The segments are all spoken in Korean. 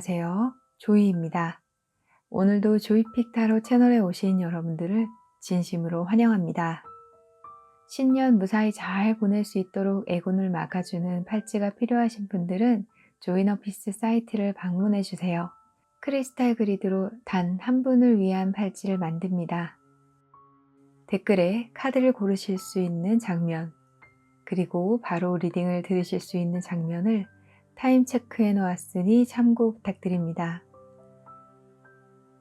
안녕하세요. 조이입니다. 오늘도 조이픽 타로 채널에 오신 여러분들을 진심으로 환영합니다. 신년 무사히 잘 보낼 수 있도록 애군을 막아주는 팔찌가 필요하신 분들은 조이너피스 사이트를 방문해 주세요. 크리스탈 그리드로 단 한 분을 위한 팔찌를 만듭니다. 댓글에 카드를 고르실 수 있는 장면, 그리고 바로 리딩을 들으실 수 있는 장면을 타임 체크해 놓았으니 참고 부탁드립니다.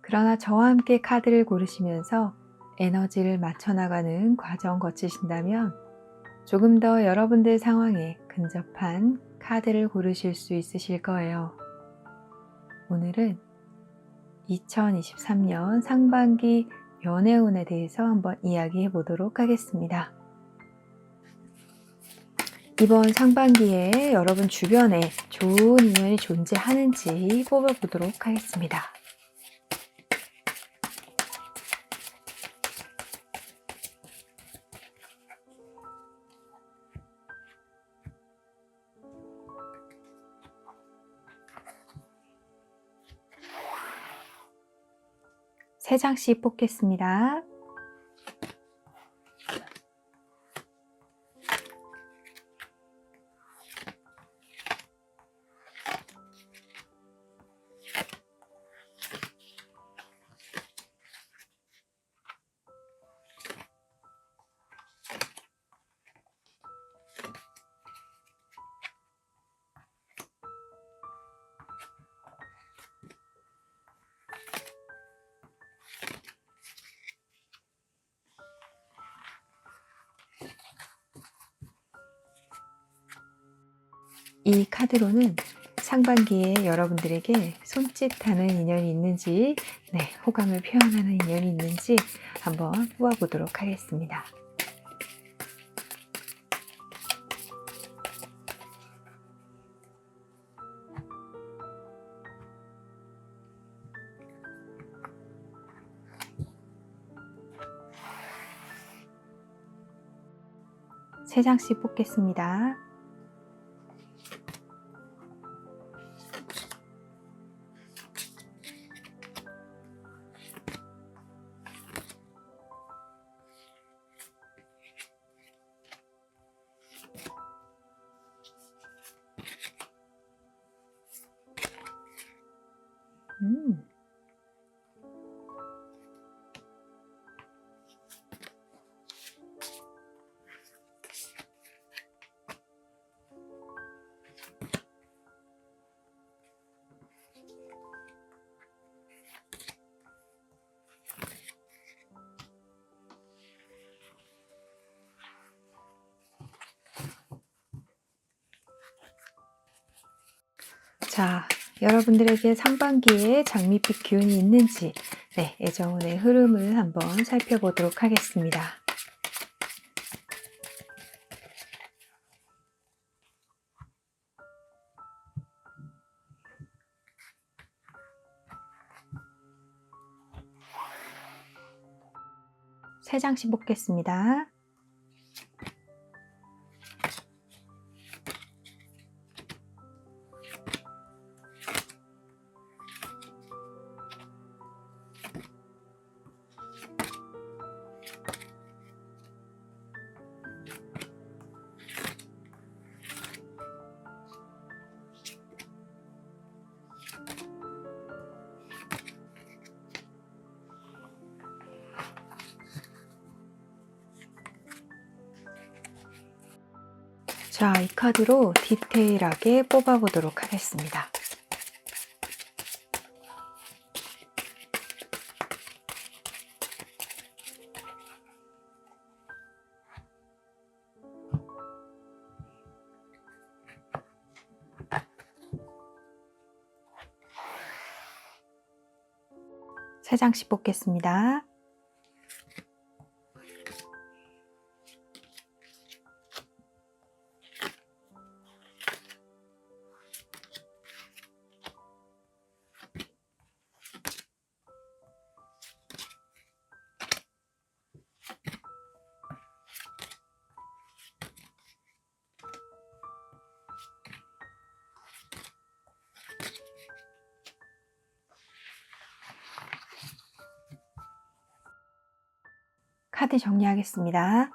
그러나 저와 함께 카드를 고르시면서 에너지를 맞춰나가는 과정 거치신다면 조금 더 여러분들 상황에 근접한 카드를 고르실 수 있으실 거예요. 오늘은 2023년 상반기 연애운에 대해서 한번 이야기해 보도록 하겠습니다. 이번 상반기에 여러분 주변에 좋은 인연이 존재하는지 뽑아보도록 하겠습니다. 세 장씩 뽑겠습니다. 이 카드로는 상반기에 여러분들에게 손짓하는 인연이 있는지, 호감을 표현하는 인연이 있는지 한번 뽑아보도록 하겠습니다. 세 장씩 뽑겠습니다. 자, 여러분들에게 상반기에 장밋빛 기운이 있는지 애정운의 흐름을 한번 살펴보도록 하겠습니다. 세 장씩 뽑겠습니다. 자, 이 카드로 디테일하게 뽑아보도록 하겠습니다. 세 장씩 뽑겠습니다. 카드 정리하겠습니다.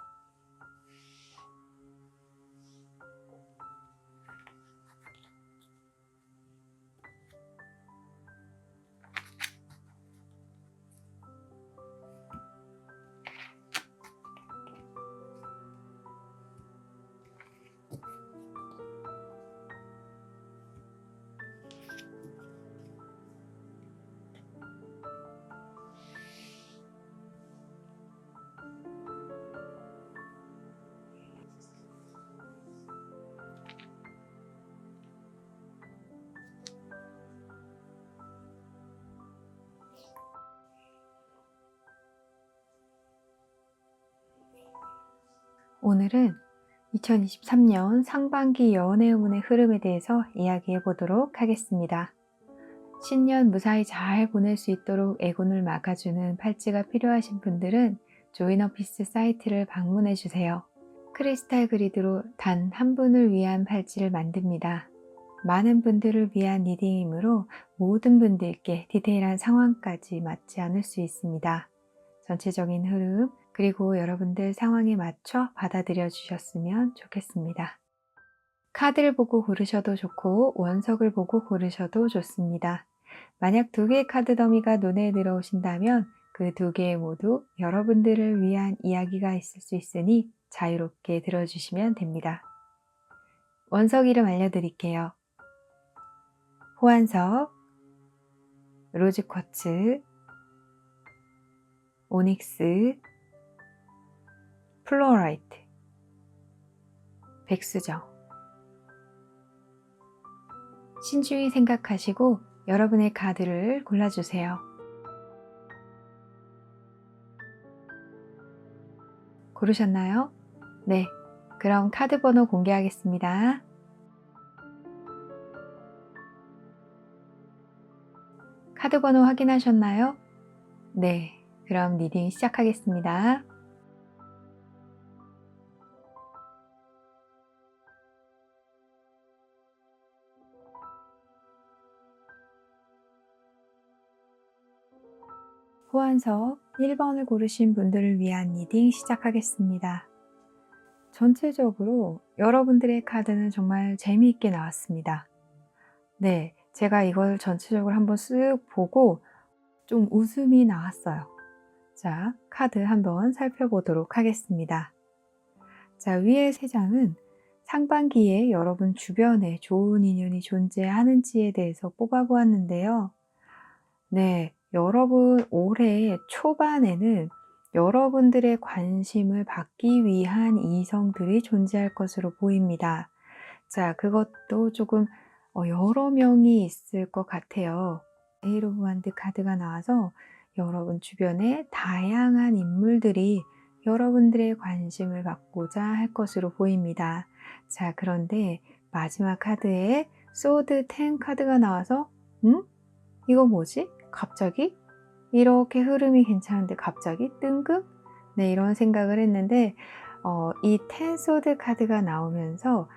오늘은 2023년 상반기 연애 운의 흐름에 대해서 이야기해 보도록 하겠습니다. 신년 무사히 잘 보낼 수 있도록 애군을 막아주는 팔찌가 필요하신 분들은 조이너피스 사이트를 방문해 주세요. 크리스탈 그리드로 단 한 분을 위한 팔찌를 만듭니다. 많은 분들을 위한 리딩이므로 모든 분들께 디테일한 상황까지 맞지 않을 수 있습니다. 전체적인 흐름, 그리고 여러분들 상황에 맞춰 받아들여 주셨으면 좋겠습니다. 카드를 보고 고르셔도 좋고 원석을 보고 고르셔도 좋습니다. 만약 2개의 카드 더미가 눈에 들어오신다면 그 2개 모두 여러분들을 위한 이야기가 있을 수 있으니 자유롭게 들어주시면 됩니다. 원석 이름 알려드릴게요. 호환석, 로즈쿼츠, 오닉스, 플로라이트, 백수정. 신중히 생각하시고 여러분의 카드를 골라주세요. 고르셨나요? 네, 그럼 카드 번호 공개하겠습니다. 카드 번호 확인하셨나요? 네, 그럼 리딩 시작하겠습니다. 호환석 1번을 고르신 분들을 위한 리딩 시작하겠습니다. 전체적으로 여러분들의 카드는 정말 재미있게 나왔습니다. 네, 제가 이걸 전체적으로 한번 쓱 보고 좀 웃음이 나왔어요. 자, 카드 한번 살펴보도록 하겠습니다. 자, 위에 3장은 상반기에 여러분 주변에 좋은 인연이 존재하는지에 대해서 뽑아보았는데요. 네, 여러분 올해 초반에는 여러분들의 관심을 받기 위한 이성들이 존재할 것으로 보입니다. 자, 그것도 조금 여러 명이 있을 것 같아요. 에이트 오브 원드 카드가 나와서 여러분 주변에 다양한 인물들이 여러분들의 관심을 받고자 할 것으로 보입니다. 자, 그런데 마지막 카드에 소드 10 카드가 나와서 이거 뭐지? 갑자기? 이렇게 흐름이 괜찮은데 갑자기 뜬금? 네, 이런 생각을 했는데 이 10 소드 카드가 나오면서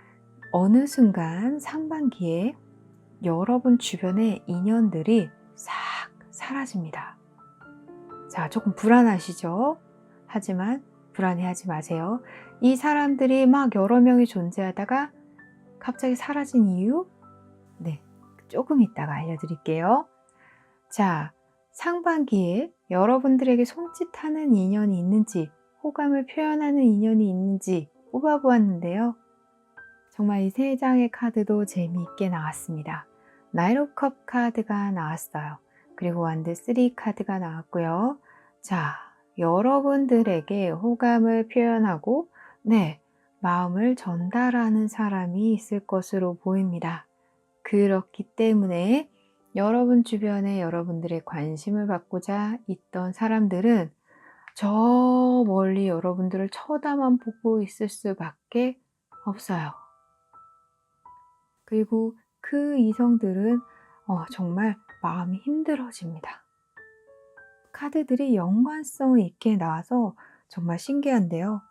어느 순간 상반기에 여러분 주변의 인연들이 싹 사라집니다. 자, 조금 불안하시죠? 하지만 불안해하지 마세요. 이 사람들이 막 여러 명이 존재하다가 갑자기 사라진 이유? 네, 조금 이따가 알려드릴게요. 자, 상반기에 여러분들에게 손짓하는 인연이 있는지, 호감을 표현하는 인연이 있는지 뽑아보았는데요. 정말 이 3장의 카드도 재미있게 나왔습니다. 나이트 오브 컵 카드가 나왔어요. 그리고 원드 3 카드가 나왔고요. 자, 여러분들에게 호감을 표현하고 마음을 전달하는 사람이 있을 것으로 보입니다. 그렇기 때문에 여러분 주변에 여러분들의 관심을 받고자 있던 사람들은 저 멀리 여러분들을 쳐다만 보고 있을 수밖에 없어요. 그리고 그 이성들은 정말 마음이 힘들어집니다. 카드들이 연관성 있게 나와서 정말 신기한데요.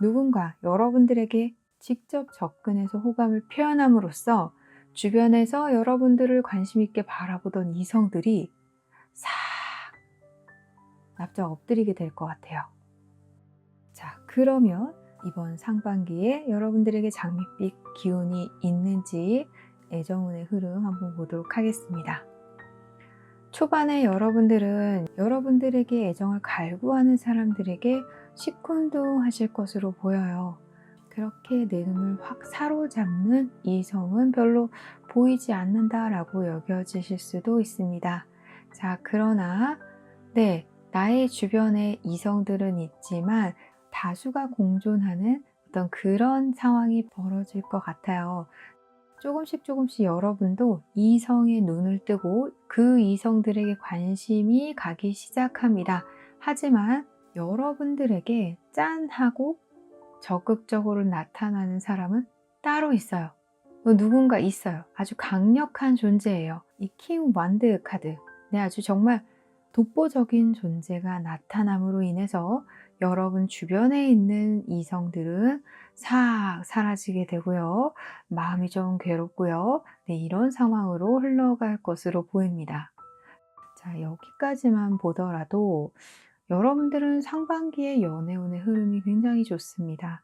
누군가 여러분들에게 직접 접근해서 호감을 표현함으로써 주변에서 여러분들을 관심 있게 바라보던 이성들이 싹 납작 엎드리게 될 것 같아요. 그러면 이번 상반기에 여러분들에게 장밋빛 기운이 있는지 애정운의 흐름 한번 보도록 하겠습니다. 초반에 여러분들은 여러분들에게 애정을 갈구하는 사람들에게 시큰둥하실 것으로 보여요. 그렇게 내 눈을 확 사로잡는 이성은 별로 보이지 않는다라고 여겨지실 수도 있습니다. 자, 그러나 나의 주변에 이성들은 있지만 다수가 공존하는 어떤 그런 상황이 벌어질 것 같아요. 조금씩 여러분도 이성의 눈을 뜨고 그 이성들에게 관심이 가기 시작합니다. 하지만 여러분들에게 짠 하고 적극적으로 나타나는 사람은 따로 있어요. 누군가 있어요. 아주 강력한 존재예요. 이 킹 완드 카드. 아주 정말 독보적인 존재가 나타남으로 인해서 여러분 주변에 있는 이성들은 싹 사라지게 되고요. 마음이 좀 괴롭고요. 이런 상황으로 흘러갈 것으로 보입니다. 자, 여기까지만 보더라도 여러분들은 상반기의 연애운의 흐름이 굉장히 좋습니다.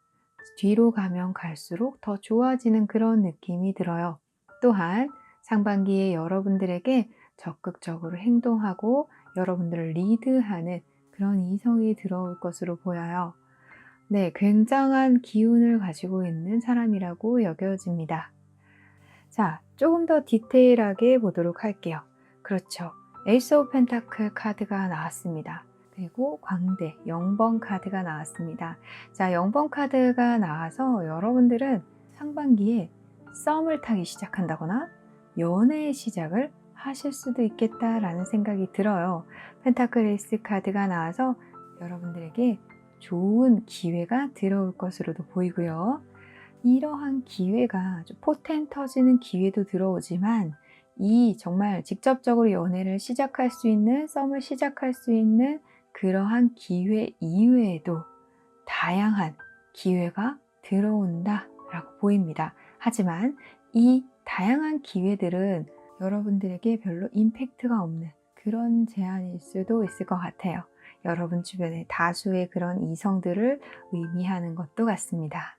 뒤로 가면 갈수록 더 좋아지는 그런 느낌이 들어요. 또한 상반기에 여러분들에게 적극적으로 행동하고 여러분들을 리드하는 그런 이성이 들어올 것으로 보여요. 굉장한 기운을 가지고 있는 사람이라고 여겨집니다. 자, 조금 더 디테일하게 보도록 할게요. 그렇죠. 에이스 오브 펜타클 카드가 나왔습니다. 그리고 광대 0번 카드가 나왔습니다. 자, 0번 카드가 나와서 여러분들은 상반기에 썸을 타기 시작한다거나 연애의 시작을 하실 수도 있겠다라는 생각이 들어요. 펜타클 에이스 카드가 나와서 여러분들에게 좋은 기회가 들어올 것으로도 보이고요. 이러한 기회가 포텐 터지는 기회도 들어오지만 이 정말 직접적으로 연애를 시작할 수 있는, 썸을 시작할 수 있는 그러한 기회 이외에도 다양한 기회가 들어온다라고 보입니다. 하지만 이 다양한 기회들은 여러분들에게 별로 임팩트가 없는 그런 제안일 수도 있을 것 같아요. 여러분 주변의 다수의 그런 이성들을 의미하는 것도 같습니다.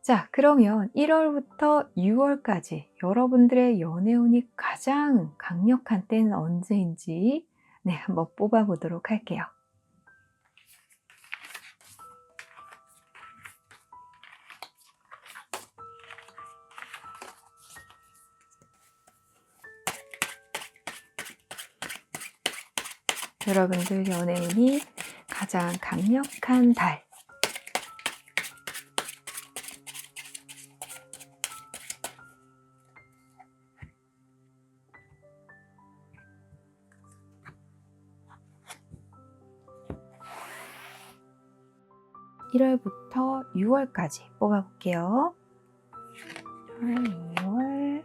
자, 그러면 1월부터 6월까지 여러분들의 연애운이 가장 강력한 때는 언제인지 한번 뽑아보도록 할게요. 여러분들 연애운이 가장 강력한 달. (1월부터 6월까지) 뽑아볼게요. 1월, 2월.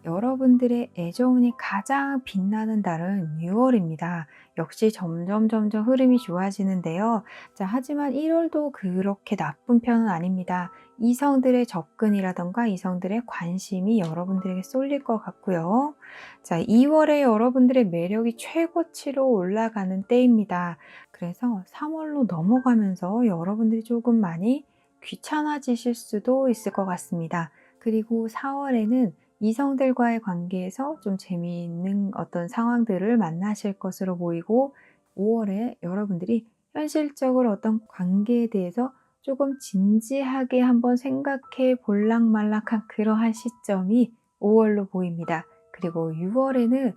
여러분들의 애정운이 가장 빛나는 달은 6월입니다. 역시 점점 흐름이 좋아지는데요. 자, 하지만 1월도 그렇게 나쁜 편은 아닙니다. 이성들의 접근이라던가 이성들의 관심이 여러분들에게 쏠릴 것 같고요. 자, 2월에 여러분들의 매력이 최고치로 올라가는 때입니다. 그래서 3월로 넘어가면서 여러분들이 조금 많이 귀찮아지실 수도 있을 것 같습니다. 그리고 4월에는 이성들과의 관계에서 좀 재미있는 어떤 상황들을 만나실 것으로 보이고 5월에 여러분들이 현실적으로 어떤 관계에 대해서 조금 진지하게 한번 생각해 볼락말락한 그러한 시점이 5월로 보입니다. 그리고 6월에는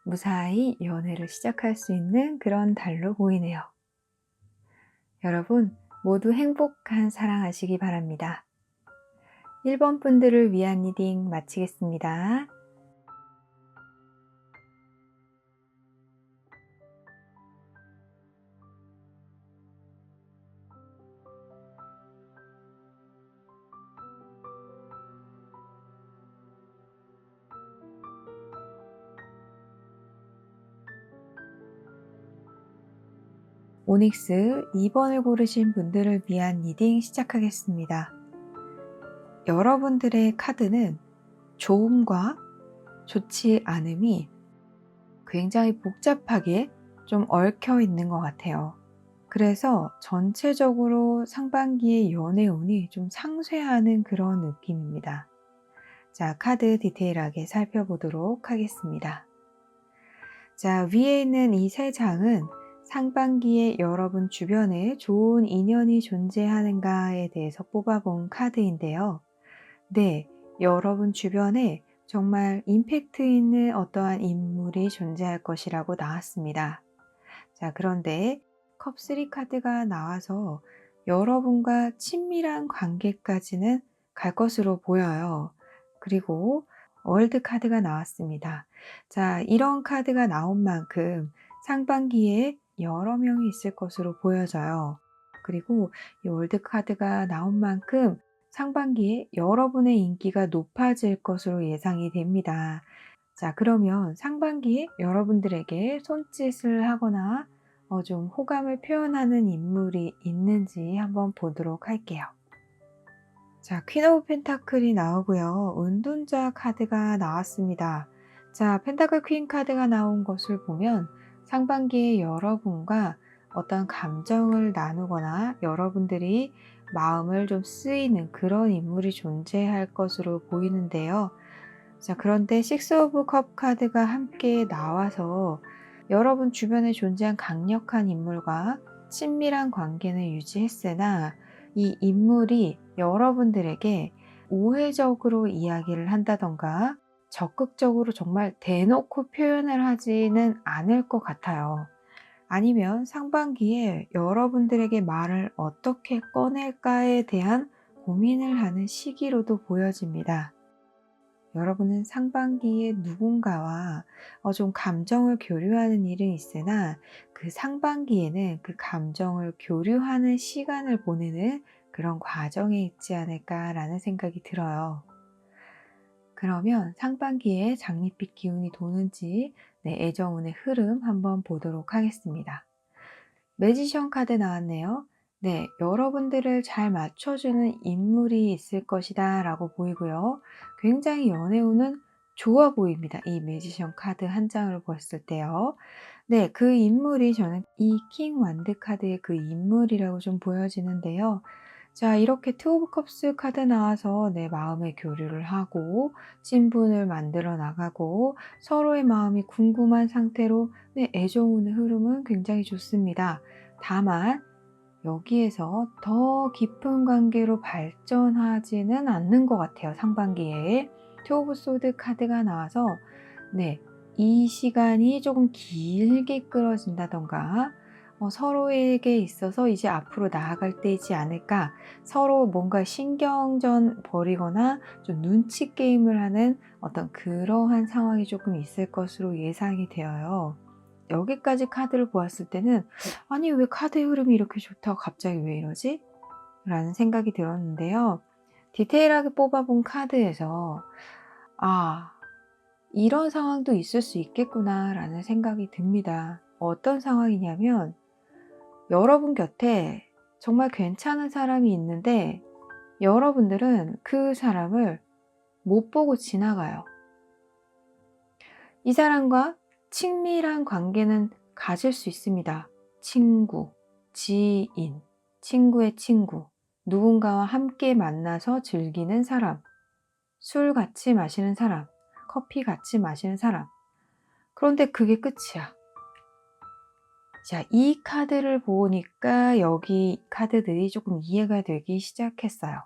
무사히 연애를 시작할 수 있는 그런 달로 보이네요. 여러분 모두 행복한 사랑하시기 바랍니다. 1번 분들을 위한 리딩 마치겠습니다. 오닉스 2번을 고르신 분들을 위한 리딩 시작하겠습니다. 여러분들의 카드는 좋음과 좋지 않음이 굉장히 복잡하게 좀 얽혀 있는 것 같아요. 그래서 전체적으로 상반기의 연애운이 좀 상쇄하는 그런 느낌입니다. 자, 카드 디테일하게 살펴보도록 하겠습니다. 자, 위에 있는 이 세 장은 상반기에 여러분 주변에 좋은 인연이 존재하는가에 대해서 뽑아본 카드인데요. 네, 여러분 주변에 정말 임팩트 있는 어떠한 인물이 존재할 것이라고 나왔습니다. 자, 그런데 컵3 카드가 나와서 여러분과 친밀한 관계까지는 갈 것으로 보여요. 그리고 월드 카드가 나왔습니다. 자, 이런 카드가 나온 만큼 상반기에 여러 명이 있을 것으로 보여져요. 그리고 이 월드 카드가 나온 만큼 상반기에 여러분의 인기가 높아질 것으로 예상이 됩니다. 자, 그러면 상반기에 여러분들에게 손짓을 하거나 좀 호감을 표현하는 인물이 있는지 한번 보도록 할게요. 자, 퀸 오브 펜타클이 나오고요. 은둔자 카드가 나왔습니다. 자, 펜타클 퀸 카드가 나온 것을 보면 상반기에 여러분과 어떤 감정을 나누거나 여러분들이 마음을 좀 쓰이는 그런 인물이 존재할 것으로 보이는데요. 자, 그런데 식스 오브 컵 카드가 함께 나와서 여러분 주변에 존재한 강력한 인물과 친밀한 관계는 유지했으나 이 인물이 여러분들에게 우회적으로 이야기를 한다던가 적극적으로 정말 대놓고 표현을 하지는 않을 것 같아요. 아니면 상반기에 여러분들에게 말을 어떻게 꺼낼까에 대한 고민을 하는 시기로도 보여집니다. 여러분은 상반기에 누군가와 좀 감정을 교류하는 일은 있으나 그 상반기에는 그 감정을 교류하는 시간을 보내는 그런 과정에 있지 않을까라는 생각이 들어요. 그러면 상반기에 장밋빛 기운이 도는지 애정운의 흐름 한번 보도록 하겠습니다. 매지션 카드 나왔네요. 네, 여러분들을 잘 맞춰주는 인물이 있을 것이다 라고 보이고요. 굉장히 연애운은 좋아 보입니다. 이 매지션 카드 한 장을 봤을 때요. 네, 그 인물이 저는 이 킹 완드 카드의 그 인물이라고 좀 보여지는데요. 자, 이렇게 투 오브 컵스 카드 나와서 내 마음의 교류를 하고 친분을 만들어 나가고 서로의 마음이 궁금한 상태로 애정운의 흐름은 굉장히 좋습니다. 다만 여기에서 더 깊은 관계로 발전하지는 않는 것 같아요. 상반기에 투 오브 소드 카드가 나와서 이 시간이 조금 길게 끌어진다던가 서로에게 있어서 이제 앞으로 나아갈 때이지 않을까, 서로 뭔가 신경전 벌이거나 좀 눈치 게임을 하는 어떤 그러한 상황이 조금 있을 것으로 예상이 되어요. 여기까지 카드를 보았을 때는 아니 왜 카드의 흐름이 이렇게 좋다고 갑자기 왜 이러지? 라는 생각이 들었는데요. 디테일하게 뽑아본 카드에서 이런 상황도 있을 수 있겠구나 라는 생각이 듭니다. 어떤 상황이냐면 여러분 곁에 정말 괜찮은 사람이 있는데 여러분들은 그 사람을 못 보고 지나가요. 이 사람과 친밀한 관계는 가질 수 있습니다. 친구, 지인, 친구의 친구, 누군가와 함께 만나서 즐기는 사람, 술 같이 마시는 사람, 커피 같이 마시는 사람. 그런데 그게 끝이야. 자, 이 카드를 보니까 여기 카드들이 조금 이해가 되기 시작했어요.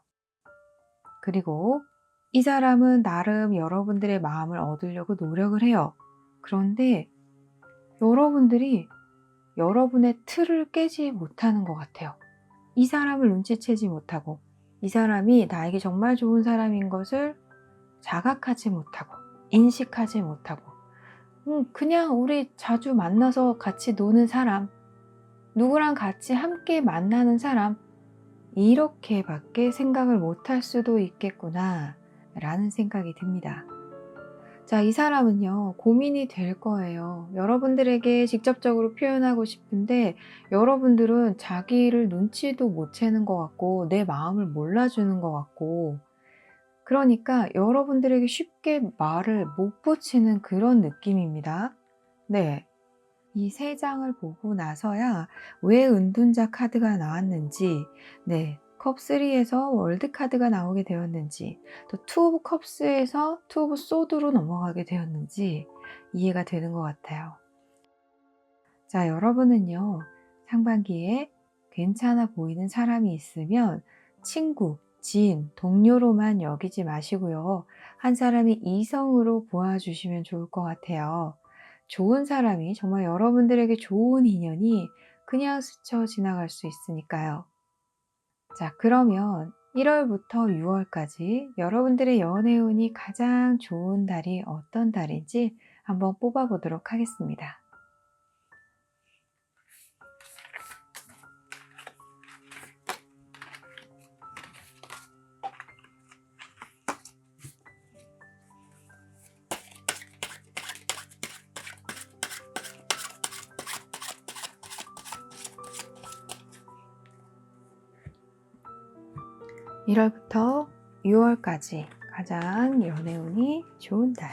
그리고 이 사람은 나름 여러분들의 마음을 얻으려고 노력을 해요. 그런데 여러분들이 여러분의 틀을 깨지 못하는 것 같아요. 이 사람을 눈치채지 못하고 이 사람이 나에게 정말 좋은 사람인 것을 자각하지 못하고 인식하지 못하고 그냥 우리 자주 만나서 같이 노는 사람, 누구랑 같이 함께 만나는 사람, 이렇게밖에 생각을 못할 수도 있겠구나 라는 생각이 듭니다. 자, 이 사람은요, 고민이 될 거예요. 여러분들에게 직접적으로 표현하고 싶은데, 여러분들은 자기를 눈치도 못 채는 것 같고, 내 마음을 몰라주는 것 같고, 그러니까 여러분들에게 쉽게 말을 못 붙이는 그런 느낌입니다. 네. 이 세 장을 보고 나서야 왜 은둔자 카드가 나왔는지, 네, 컵3에서 월드 카드가 나오게 되었는지, 또 투 오브 컵스에서 투 오브 소드로 넘어가게 되었는지 이해가 되는 것 같아요. 자, 여러분은요, 상반기에 괜찮아 보이는 사람이 있으면 친구, 지인, 동료로만 여기지 마시고요. 한 사람이 이성으로 보아주시면 좋을 것 같아요. 좋은 사람이, 정말 여러분들에게 좋은 인연이 그냥 스쳐 지나갈 수 있으니까요. 자, 그러면 1월부터 6월까지 여러분들의 연애운이 가장 좋은 달이 어떤 달인지 한번 뽑아보도록 하겠습니다. (1 월부터 6월까지) 가장 연애운이 좋은 달.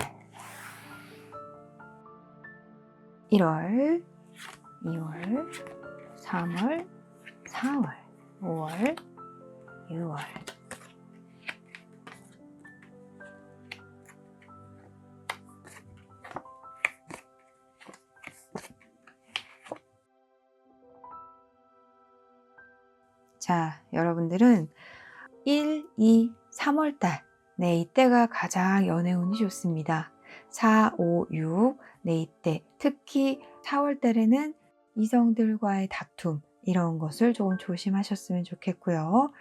1월, 2월, 3월, 4월, 5월, 6월. 자, 여러분들은 1, 2, 3월 달, 네, 이때가 가장 연애운이 좋습니다. 4, 5, 6, 네, 이때 특히 4월 달에는 이성들과의 다툼, 이런 것을 조금 조심하셨으면 좋겠고요.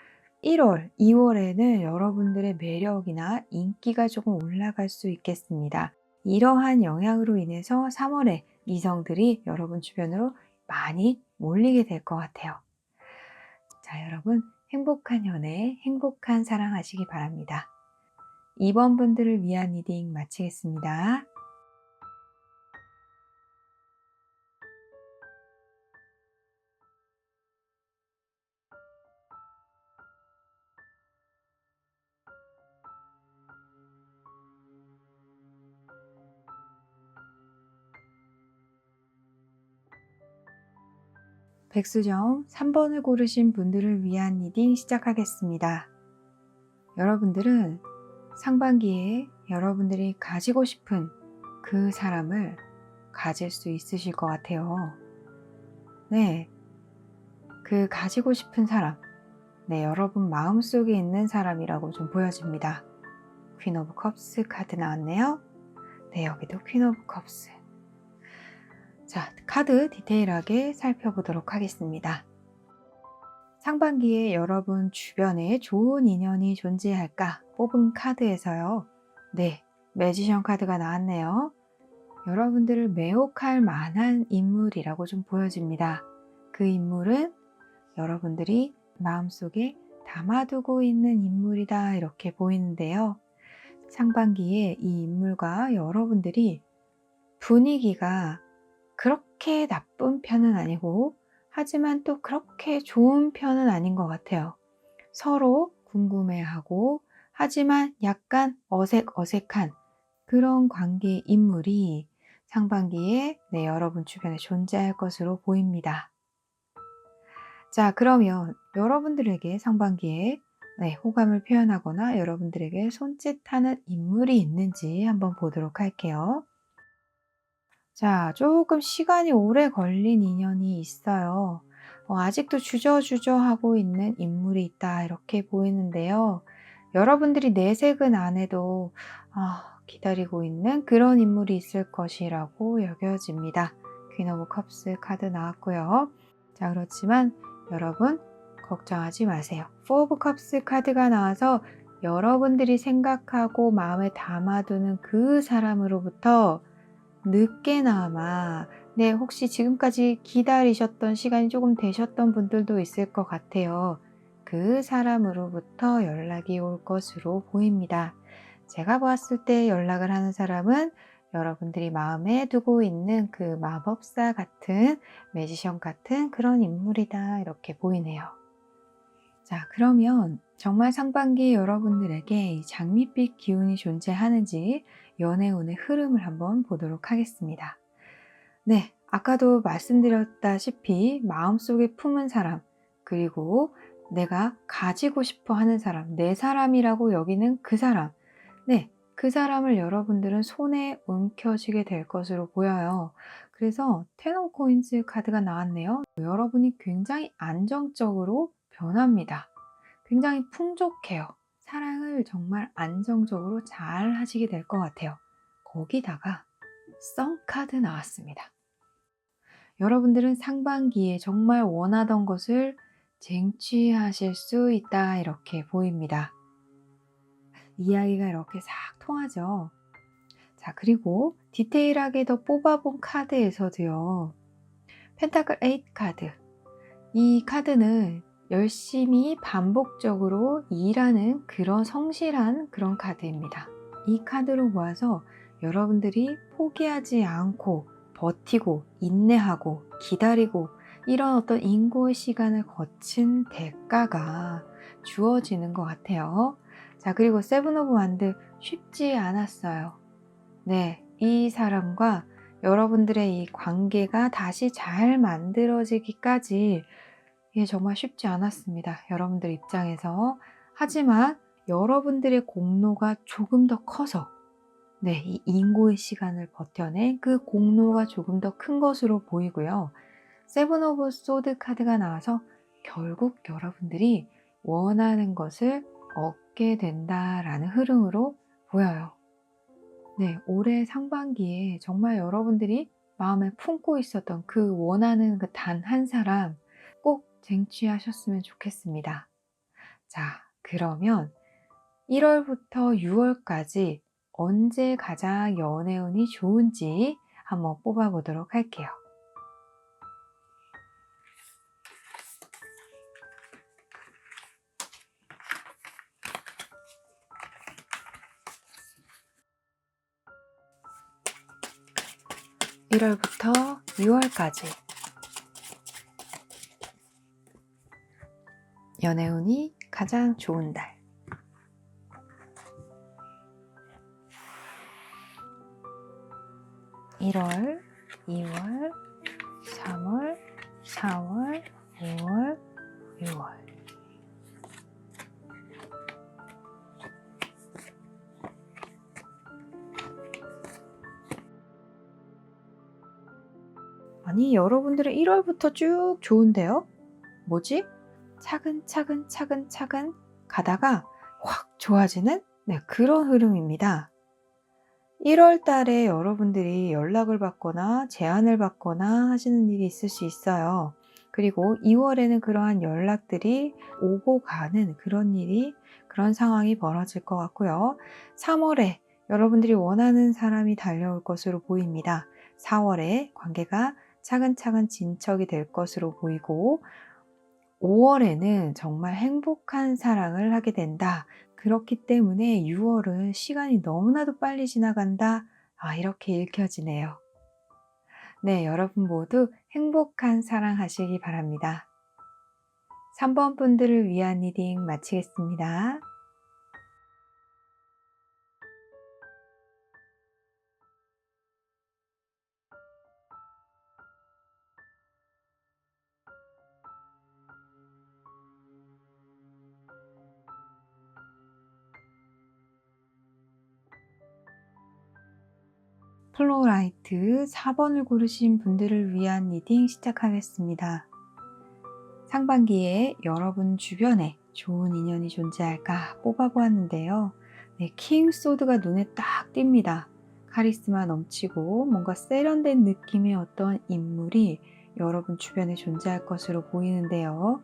1월, 2월에는 여러분들의 매력이나 인기가 조금 올라갈 수 있겠습니다. 이러한 영향으로 인해서 3월에 이성들이 여러분 주변으로 많이 몰리게 될 것 같아요. 자, 여러분, 행복한 연애, 행복한 사랑 하시기 바랍니다. 2번 분들을 위한 리딩 마치겠습니다. 백수정 3번을 고르신 분들을 위한 리딩 시작하겠습니다. 여러분들은 상반기에 여러분들이 가지고 싶은 그 사람을 가질 수 있으실 것 같아요. 네, 그 가지고 싶은 사람, 네, 여러분 마음속에 있는 사람이라고 좀 보여집니다. 퀸 오브 컵스 카드 나왔네요. 네, 여기도 퀸 오브 컵스. 자, 카드 디테일하게 살펴보도록 하겠습니다. 상반기에 여러분 주변에 좋은 인연이 존재할까 뽑은 카드에서요. 네, 매지션 카드가 나왔네요. 여러분들을 매혹할 만한 인물이라고 좀 보여집니다. 그 인물은 여러분들이 마음속에 담아두고 있는 인물이다, 이렇게 보이는데요. 상반기에 이 인물과 여러분들이 분위기가 그렇게 나쁜 편은 아니고, 하지만 또 그렇게 좋은 편은 아닌 것 같아요. 서로 궁금해하고, 하지만 약간 어색한 그런 관계 인물이 상반기에 여러분 주변에 존재할 것으로 보입니다. 자, 그러면 여러분들에게 상반기에 호감을 표현하거나 여러분들에게 손짓하는 인물이 있는지 한번 보도록 할게요. 자, 조금 시간이 오래 걸린 인연이 있어요. 아직도 주저주저하고 있는 인물이 있다, 이렇게 보이는데요. 여러분들이 내색은 안 해도 기다리고 있는 그런 인물이 있을 것이라고 여겨집니다. 퀸 오브 컵스 카드 나왔고요. 자, 그렇지만 여러분 걱정하지 마세요. 포 오브 컵스 카드가 나와서 여러분들이 생각하고 마음에 담아두는 그 사람으로부터 늦게나마, 혹시 지금까지 기다리셨던 시간이 조금 되셨던 분들도 있을 것 같아요. 그 사람으로부터 연락이 올 것으로 보입니다. 제가 보았을 때 연락을 하는 사람은 여러분들이 마음에 두고 있는 그 마법사 같은, 매지션 같은 그런 인물이다, 이렇게 보이네요. 자, 그러면 정말 상반기 여러분들에게 이 장밋빛 기운이 존재하는지 연애운의 흐름을 한번 보도록 하겠습니다. 네, 아까도 말씀드렸다시피 마음속에 품은 사람, 그리고 내가 가지고 싶어 하는 사람, 내 사람이라고 여기는 그 사람, 네, 그 사람을 여러분들은 손에 움켜쥐게 될 것으로 보여요. 그래서 텐 오브 코인즈 카드가 나왔네요. 여러분이 굉장히 안정적으로 변합니다. 굉장히 풍족해요. 사랑을 정말 안정적으로 잘 하시게 될 것 같아요. 거기다가 썬 카드 나왔습니다. 여러분들은 상반기에 정말 원하던 것을 쟁취하실 수 있다, 이렇게 보입니다. 이야기가 이렇게 싹 통하죠. 자, 그리고 디테일하게 더 뽑아본 카드에서도요, 펜타클 8 카드, 이 카드는 열심히 반복적으로 일하는 그런 성실한 그런 카드입니다. 이 카드로 보아서 여러분들이 포기하지 않고 버티고 인내하고 기다리고 이런 어떤 인고의 시간을 거친 대가가 주어지는 것 같아요. 자, 그리고 세븐 오브 완드, 쉽지 않았어요. 네, 이 사람과 여러분들의 이 관계가 다시 잘 만들어지기까지 이게 정말 쉽지 않았습니다, 여러분들 입장에서. 하지만 여러분들의 공로가 조금 더 커서, 네, 이 인고의 시간을 버텨낸 그 공로가 조금 더 큰 것으로 보이고요. 세븐 오브 소드 카드가 나와서 결국 여러분들이 원하는 것을 얻게 된다라는 흐름으로 보여요. 네, 올해 상반기에 정말 여러분들이 마음에 품고 있었던 그 원하는 그 단 한 사람 꼭 쟁취하셨으면 좋겠습니다. 자, 그러면 1월부터 6월까지 언제 가장 연애운이 좋은지 한번 뽑아보도록 할게요. (1월부터 6월까지) 연애운이 가장 좋은 달. 1월, 2월, 3월, 4월, 5월, 6월. 아니, 여러분들의 1월부터 쭉 좋은데요? 뭐지? 차근차근 차근차근 가다가 확 좋아지는, 네, 그런 흐름입니다. 1월 달에 여러분들이 연락을 받거나 제안을 받거나 하시는 일이 있을 수 있어요. 그리고 2월에는 그러한 연락들이 오고 가는 그런 일이, 그런 상황이 벌어질 것 같고요. 3월에 여러분들이 원하는 사람이 달려올 것으로 보입니다. 4월에 관계가 차근차근 진척이 될 것으로 보이고, 5월에는 정말 행복한 사랑을 하게 된다. 그렇기 때문에 6월은 시간이 너무나도 빨리 지나간다, 이렇게 읽혀지네요. 네, 여러분 모두 행복한 사랑 하시기 바랍니다. 3번 분들을 위한 리딩 마치겠습니다. 플로라이트 4번을 고르신 분들을 위한 리딩 시작하겠습니다. 상반기에 여러분 주변에 좋은 인연이 존재할까 뽑아보았는데요. 네, 킹 소드가 눈에 딱 띕니다. 카리스마 넘치고 뭔가 세련된 느낌의 어떤 인물이 여러분 주변에 존재할 것으로 보이는데요.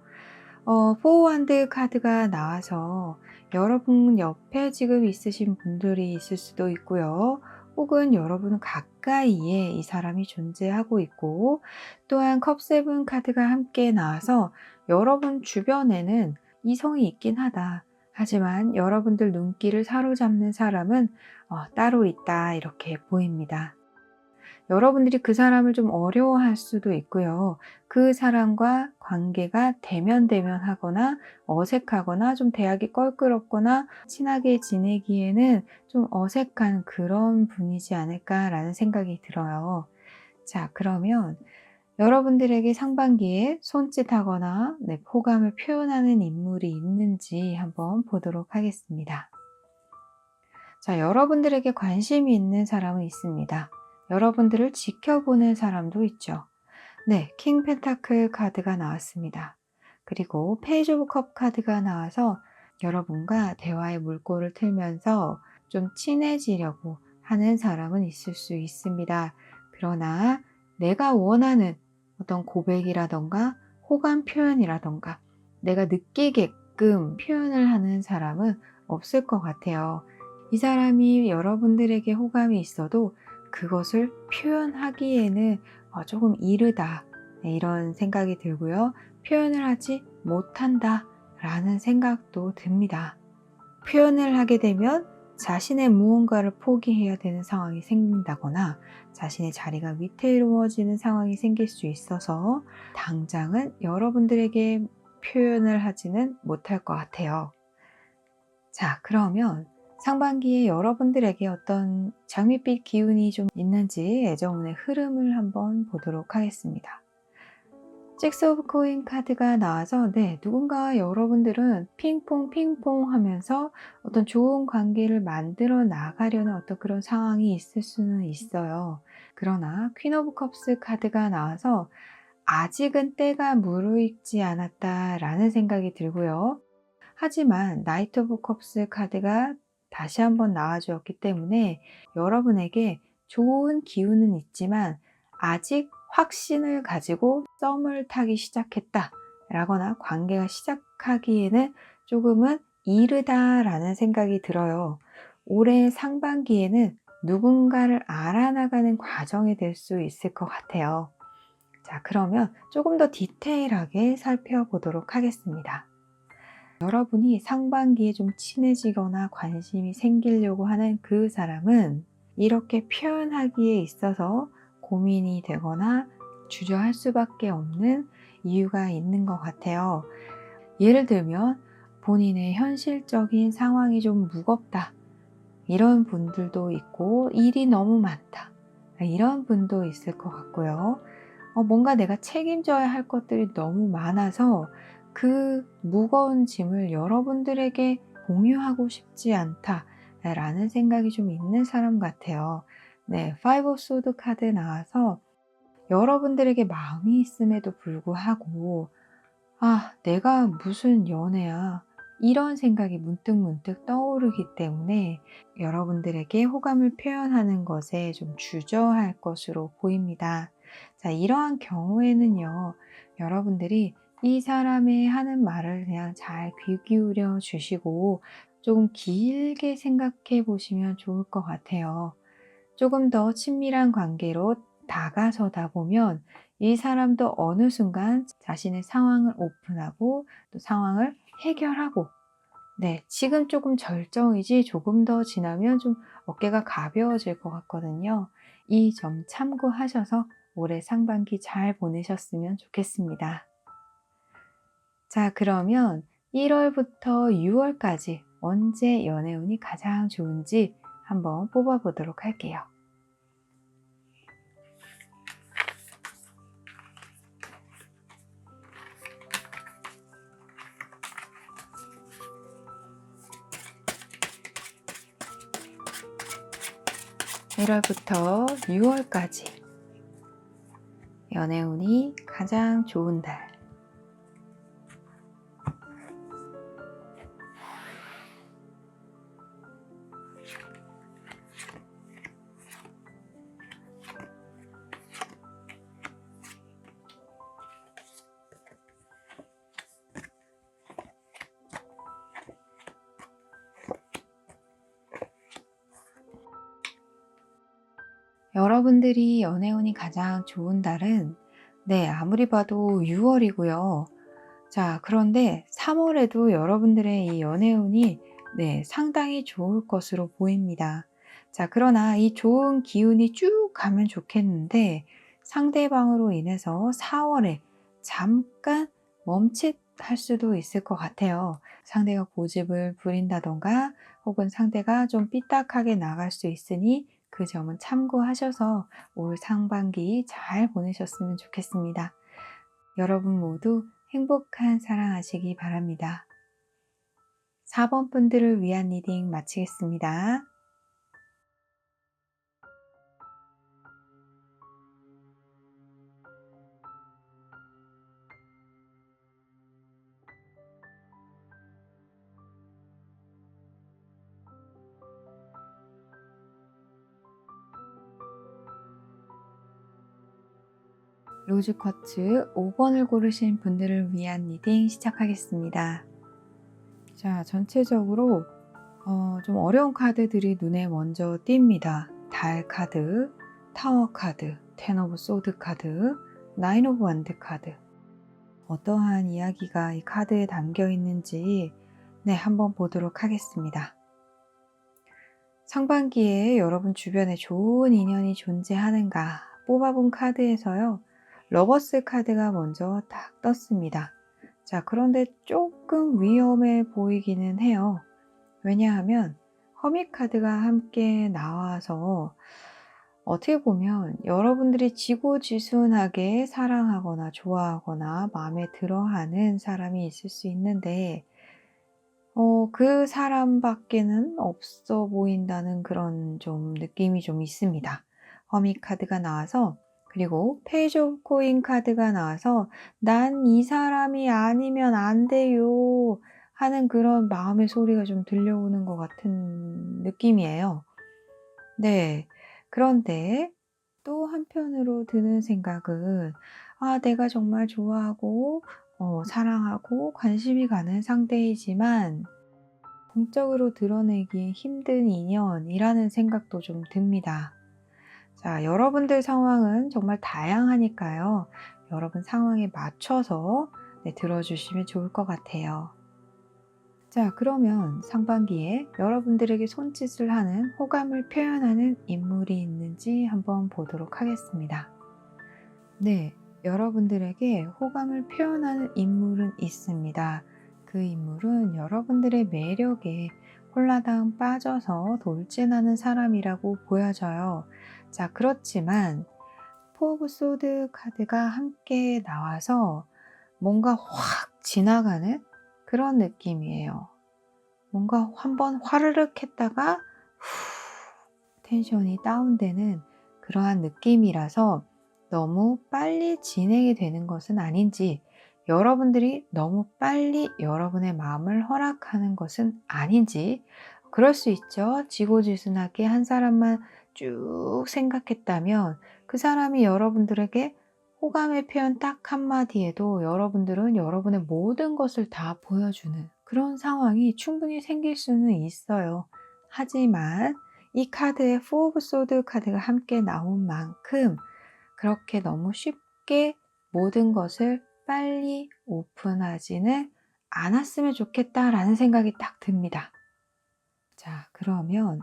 포워한드 카드가 나와서 여러분 옆에 지금 있으신 분들이 있을 수도 있고요. 혹은 여러분 가까이에 이 사람이 존재하고 있고, 또한 컵7 카드가 함께 나와서 여러분 주변에는 이성이 있긴 하다. 하지만 여러분들 눈길을 사로잡는 사람은 따로 있다 이렇게 보입니다. 여러분들이 그 사람을 좀 어려워할 수도 있고요. 그 사람과 관계가 대면대면하거나 어색하거나 좀 대하기 껄끄럽거나 친하게 지내기에는 좀 어색한 그런 분이지 않을까라는 생각이 들어요. 자, 그러면 여러분들에게 상반기에 손짓하거나 호감을 표현하는 인물이 있는지 한번 보도록 하겠습니다. 자, 여러분들에게 관심이 있는 사람은 있습니다. 여러분들을 지켜보는 사람도 있죠. 네, 킹 펜타클 카드가 나왔습니다. 그리고 페이지 오브 컵 카드가 나와서 여러분과 대화의 물꼬를 틀면서 좀 친해지려고 하는 사람은 있을 수 있습니다. 그러나 내가 원하는 어떤 고백이라던가 호감 표현이라던가 내가 느끼게끔 표현을 하는 사람은 없을 것 같아요. 이 사람이 여러분들에게 호감이 있어도 그것을 표현하기에는 조금 이르다, 이런 생각이 들고요. 표현을 하지 못한다 라는 생각도 듭니다. 표현을 하게 되면 자신의 무언가를 포기해야 되는 상황이 생긴다거나 자신의 자리가 위태로워지는 상황이 생길 수 있어서 당장은 여러분들에게 표현을 하지는 못할 것 같아요. 자, 그러면 상반기에 여러분들에게 어떤 장밋빛 기운이 좀 있는지 애정운의 흐름을 한번 보도록 하겠습니다. 식스 오브 코인 카드가 나와서 누군가와 여러분들은 핑퐁 핑퐁 하면서 어떤 좋은 관계를 만들어 나가려는 어떤 그런 상황이 있을 수는 있어요. 그러나 퀸 오브 컵스 카드가 나와서 아직은 때가 무르익지 않았다라는 생각이 들고요. 하지만 나이트 오브 컵스 카드가 다시 한번 나와주었기 때문에 여러분에게 좋은 기운은 있지만 아직 확신을 가지고 썸을 타기 시작했다 라거나 관계가 시작하기에는 조금은 이르다라는 생각이 들어요. 올해 상반기에는 누군가를 알아나가는 과정이 될 수 있을 것 같아요. 자, 그러면 조금 더 디테일하게 살펴보도록 하겠습니다. 여러분이 상반기에 좀 친해지거나 관심이 생기려고 하는 그 사람은 이렇게 표현하기에 있어서 고민이 되거나 주저할 수밖에 없는 이유가 있는 것 같아요. 예를 들면 본인의 현실적인 상황이 좀 무겁다, 이런 분들도 있고 일이 너무 많다, 이런 분도 있을 것 같고요. 뭔가 내가 책임져야 할 것들이 너무 많아서 그 무거운 짐을 여러분들에게 공유하고 싶지 않다 라는 생각이 좀 있는 사람 같아요. 네, 파이브 오브 소드 카드 나와서 여러분들에게 마음이 있음에도 불구하고 내가 무슨 연애야, 이런 생각이 문득문득 떠오르기 때문에 여러분들에게 호감을 표현하는 것에 좀 주저할 것으로 보입니다. 자, 이러한 경우에는요, 여러분들이 이 사람의 하는 말을 그냥 잘 귀 기울여 주시고 조금 길게 생각해 보시면 좋을 것 같아요. 조금 더 친밀한 관계로 다가서다 보면 이 사람도 어느 순간 자신의 상황을 오픈하고 또 상황을 해결하고, 지금 조금 절정이지 조금 더 지나면 좀 어깨가 가벼워질 것 같거든요. 이 점 참고하셔서 올해 상반기 잘 보내셨으면 좋겠습니다. 자, 그러면 1월부터 6월까지 언제 연애운이 가장 좋은지 한번 뽑아보도록 할게요. (1월부터 6월까지) 연애운이 가장 좋은 달. 여러분들이 연애운이 가장 좋은 달은 아무리 봐도 6월이고요. 자, 그런데 3월에도 여러분들의 이 연애운이 상당히 좋을 것으로 보입니다. 자, 그러나 이 좋은 기운이 쭉 가면 좋겠는데 상대방으로 인해서 4월에 잠깐 멈칫할 수도 있을 것 같아요. 상대가 고집을 부린다던가 혹은 상대가 좀 삐딱하게 나갈 수 있으니 그 점은 참고하셔서 올 상반기 잘 보내셨으면 좋겠습니다. 여러분 모두 행복한 사랑하시기 바랍니다. 4번 분들을 위한 리딩 마치겠습니다. 로즈쿼츠 5번을 고르신 분들을 위한 리딩 시작하겠습니다. 자, 전체적으로 좀 어려운 카드들이 눈에 먼저 띕니다. 달 카드, 타워 카드, 텐 오브 소드 카드, 나인 오브 완드 카드. 어떠한 이야기가 이 카드에 담겨 있는지 한번 보도록 하겠습니다. 상반기에 여러분 주변에 좋은 인연이 존재하는가 뽑아본 카드에서요. 러버스 카드가 먼저 딱 떴습니다. 자, 그런데 조금 위험해 보이기는 해요. 왜냐하면 허밋 카드가 함께 나와서 어떻게 보면 여러분들이 지고지순하게 사랑하거나 좋아하거나 마음에 들어하는 사람이 있을 수 있는데 그 사람밖에는 없어 보인다는 그런 좀 느낌이 좀 있습니다. 허밋 카드가 나와서 그리고 페이지 오브 코인 카드가 나와서 난 이 사람이 아니면 안 돼요 하는 그런 마음의 소리가 좀 들려오는 것 같은 느낌이에요. 네. 그런데 또 한편으로 드는 생각은 내가 정말 좋아하고 사랑하고 관심이 가는 상대이지만 공적으로 드러내기 힘든 인연이라는 생각도 좀 듭니다. 자, 여러분들 상황은 정말 다양하니까요. 여러분 상황에 맞춰서 들어주시면 좋을 것 같아요. 자, 그러면 상반기에 여러분들에게 손짓을 하는 호감을 표현하는 인물이 있는지 한번 보도록 하겠습니다. 네, 여러분들에게 호감을 표현하는 인물은 있습니다. 그 인물은 여러분들의 매력에 홀라당 빠져서 돌진하는 사람이라고 보여져요. 자, 그렇지만 포 오브 소드 카드가 함께 나와서 뭔가 확 지나가는 그런 느낌이에요. 뭔가 한번 화르륵 했다가 텐션이 다운되는 그러한 느낌이라서 너무 빨리 진행이 되는 것은 아닌지, 여러분들이 너무 빨리 여러분의 마음을 허락하는 것은 아닌지, 그럴 수 있죠. 지고지순하게 한 사람만 쭉 생각했다면 그 사람이 여러분들에게 호감의 표현 딱 한마디에도 여러분들은 여러분의 모든 것을 다 보여주는 그런 상황이 충분히 생길 수는 있어요. 하지만 이 카드에 포 오브 소드 카드가 함께 나온 만큼 그렇게 너무 쉽게 모든 것을 빨리 오픈하지는 않았으면 좋겠다라는 생각이 딱 듭니다. 자, 그러면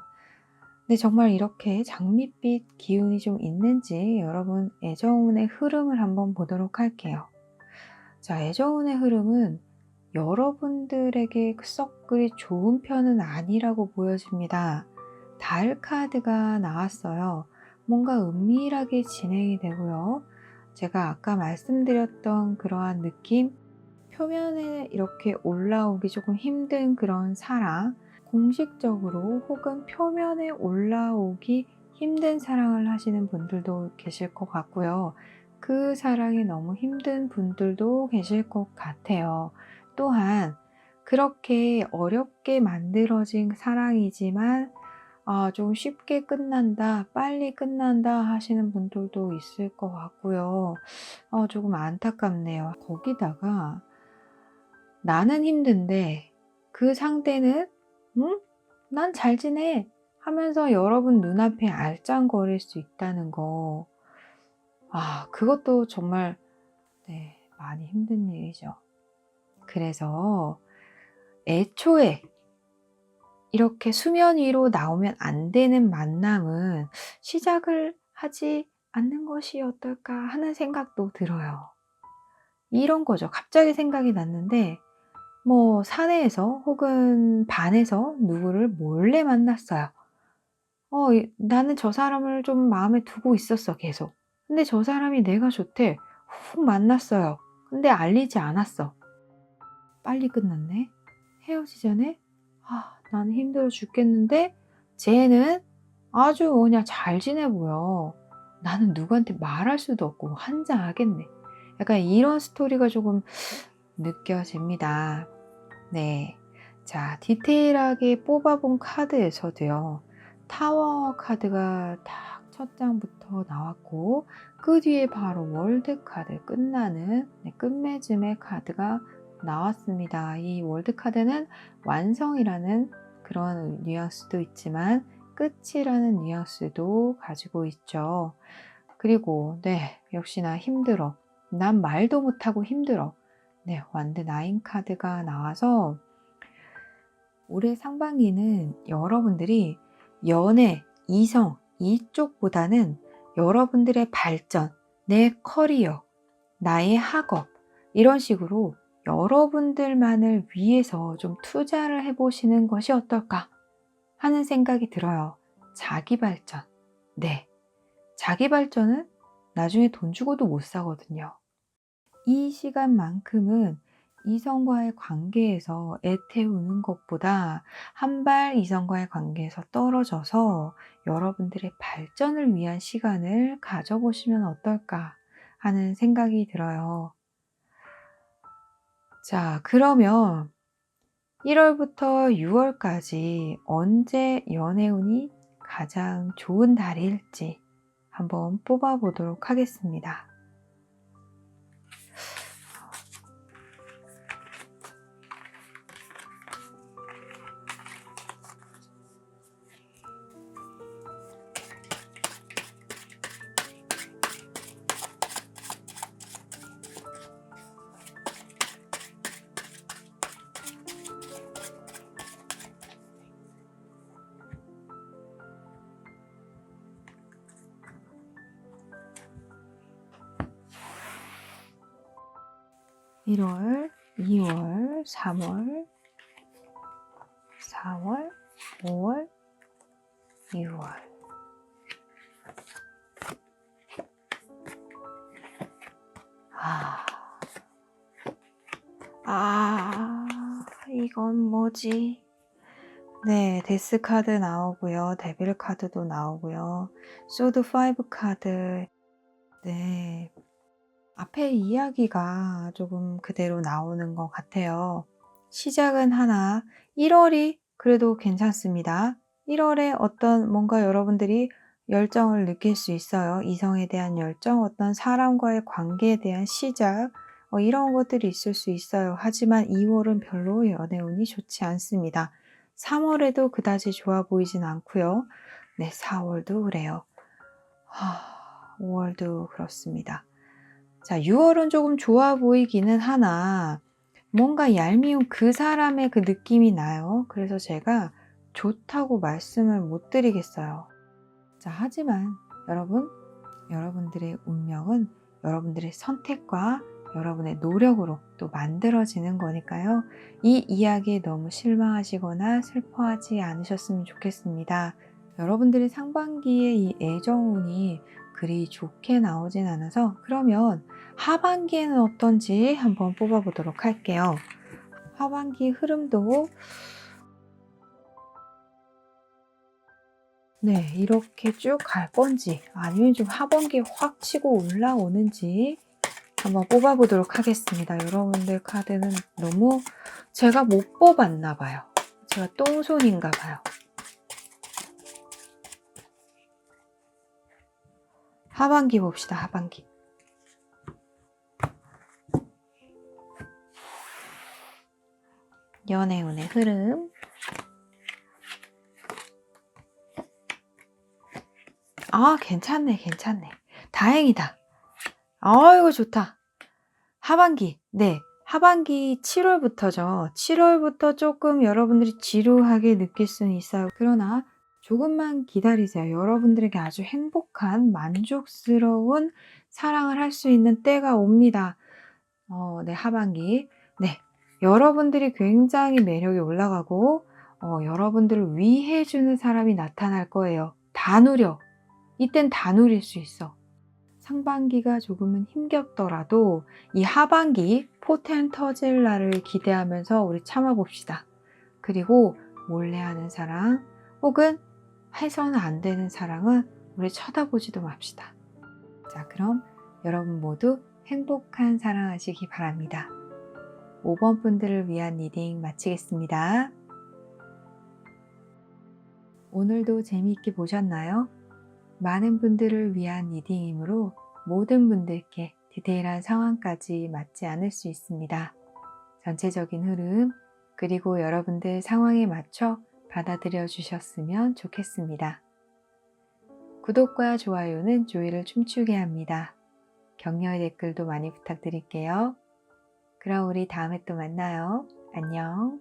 정말 이렇게 장밋빛 기운이 좀 있는지 여러분 애정운의 흐름을 한번 보도록 할게요. 자, 애정운의 흐름은 여러분들에게 썩 그리 좋은 편은 아니라고 보여집니다. 달 카드가 나왔어요. 뭔가 은밀하게 진행이 되고요. 제가 아까 말씀드렸던 그러한 느낌, 표면에 이렇게 올라오기 조금 힘든 그런 사랑, 공식적으로 혹은 표면에 올라오기 힘든 사랑을 하시는 분들도 계실 것 같고요. 그 사랑이 너무 힘든 분들도 계실 것 같아요. 또한 그렇게 어렵게 만들어진 사랑이지만 좀 쉽게 끝난다, 빨리 끝난다 하시는 분들도 있을 것 같고요. 조금 안타깝네요. 거기다가 나는 힘든데 그 상대는 "응? 난 잘 지내." 하면서 여러분 눈앞에 알짱거릴 수 있다는 거. 그것도 정말 많이 힘든 일이죠. 그래서 애초에 이렇게 수면 위로 나오면 안 되는 만남은 시작을 하지 않는 것이 어떨까 하는 생각도 들어요. 이런 거죠. 갑자기 생각이 났는데 뭐 사내에서 혹은 반에서 누구를 몰래 만났어요. 나는 저 사람을 좀 마음에 두고 있었어 계속. 근데 저 사람이 내가 좋대. 훅 만났어요. 근데 알리지 않았어. 빨리 끝났네. 헤어지기 전에 나는 힘들어 죽겠는데 쟤는 아주 그냥 잘 지내 보여. 나는 누구한테 말할 수도 없고 환장하겠네. 약간 이런 스토리가 조금 느껴집니다. 네. 자, 디테일하게 뽑아본 카드에서도요. 타워 카드가 딱 첫 장부터 나왔고 그 뒤에 바로 월드 카드 끝나는 끝맺음의 카드가 나왔습니다. 이 월드 카드는 완성이라는 그런 뉘앙스도 있지만 끝이라는 뉘앙스도 가지고 있죠. 그리고 역시나 힘들어. 난 말도 못하고 힘들어. 완드 나인 카드가 나와서 올해 상반기는 여러분들이 연애, 이성 이쪽보다는 여러분들의 발전, 내 커리어, 나의 학업 이런 식으로 여러분들만을 위해서 좀 투자를 해보시는 것이 어떨까 하는 생각이 들어요. 자기 발전. 네. 자기 발전은 나중에 돈 주고도 못 사거든요. 이 시간만큼은 이성과의 관계에서 애태우는 것보다 한 발 이성과의 관계에서 떨어져서 여러분들의 발전을 위한 시간을 가져보시면 어떨까 하는 생각이 들어요. 자, 그러면 1월부터 6월까지 언제 연애운이 가장 좋은 달일지 한번 뽑아보도록 하겠습니다. (1월) (2월) (3월) (4월) (5월) (6월) 이건 뭐지? 네, 데스 카드 나오고요. 데빌 카드도 나오고요. 소드 5 카드. 네. 앞에 이야기가 조금 그대로 나오는 것 같아요. 시작은 하나, 1월이 그래도 괜찮습니다. 1월에 어떤 뭔가 여러분들이 열정을 느낄 수 있어요. 이성에 대한 열정, 어떤 사람과의 관계에 대한 시작, 이런 것들이 있을 수 있어요. 하지만 2월은 별로 연애운이 좋지 않습니다. 3월에도 그다지 좋아 보이진 않고요. 네, 4월도 그래요. 5월도 그렇습니다. 자, 6월은 조금 좋아 보이기는 하나 뭔가 얄미운 그 사람의 그 느낌이 나요. 그래서 제가 좋다고 말씀을 못 드리겠어요. 자, 하지만 여러분, 여러분들의 운명은 여러분들의 선택과 여러분의 노력으로 또 만들어지는 거니까요. 이 이야기에 너무 실망하시거나 슬퍼하지 않으셨으면 좋겠습니다. 여러분들의 상반기에 이 애정운이 그리 좋게 나오진 않아서 그러면 하반기에는 어떤지 한번 뽑아보도록 할게요. 하반기 흐름도 이렇게 쭉 갈 건지 아니면 좀 하반기에 확 치고 올라오는지 한번 뽑아보도록 하겠습니다. 여러분들 카드는 너무 제가 못 뽑았나 봐요. 제가 똥손인가 봐요. 하반기 봅시다. 하반기. 연애운의 흐름. 괜찮네. 다행이다. 아이고 좋다. 하반기. 하반기 7월부터죠. 7월부터 조금 여러분들이 지루하게 느낄 수는 있어요. 그러나 조금만 기다리세요. 여러분들에게 아주 행복한 만족스러운 사랑을 할 수 있는 때가 옵니다. 네, 하반기. 네, 여러분들이 굉장히 매력이 올라가고 여러분들을 위해 주는 사람이 나타날 거예요. 다 누려. 이땐 다 누릴 수 있어. 상반기가 조금은 힘겹더라도 이 하반기 포텐 터질 날을 기대하면서 우리 참아봅시다. 그리고 몰래 하는 사랑 혹은 해서는 안 되는 사랑은 우리 쳐다보지도 맙시다. 자, 그럼 여러분 모두 행복한 사랑하시기 바랍니다. 5번 분들을 위한 리딩 마치겠습니다. 오늘도 재미있게 보셨나요? 많은 분들을 위한 리딩이므로 모든 분들께 디테일한 상황까지 맞지 않을 수 있습니다. 전체적인 흐름, 그리고 여러분들 상황에 맞춰 받아들여 주셨으면 좋겠습니다. 구독과 좋아요는 조이를 춤추게 합니다. 격려의 댓글도 많이 부탁드릴게요. 그럼 우리 다음에 또 만나요. 안녕.